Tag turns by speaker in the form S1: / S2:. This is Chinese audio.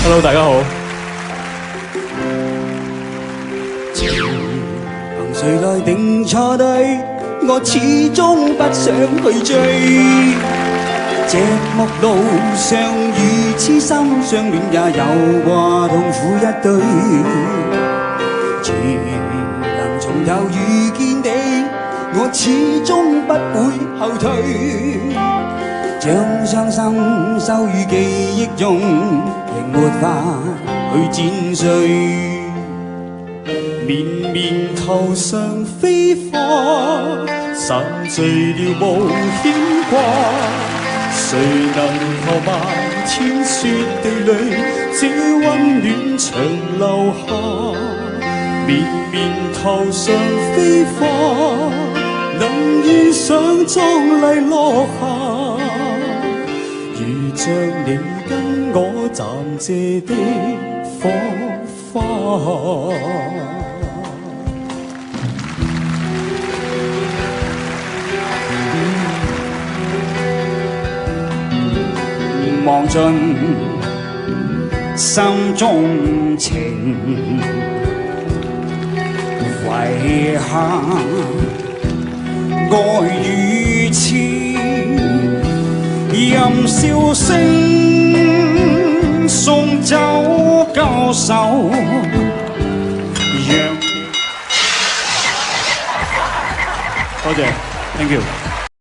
S1: Hello， 大家好。
S2: 憑誰來定錯對？我始終不想去追。寂寞路上如痴心相戀，也有過痛苦一對。如能從頭遇見你，我始終不會後退。將傷心收於記憶中，仍沒法去剪碎。綿綿頭上飛花，散聚了無牽掛。誰能求萬千雪地裏，這溫暖長留下？綿綿頭上飛花，能遇上壯麗落霞。如像你跟我暫借的火花。望盡心中情，遺下愛與痴，任笑聲送走交手。
S1: 多謝 ，thank you。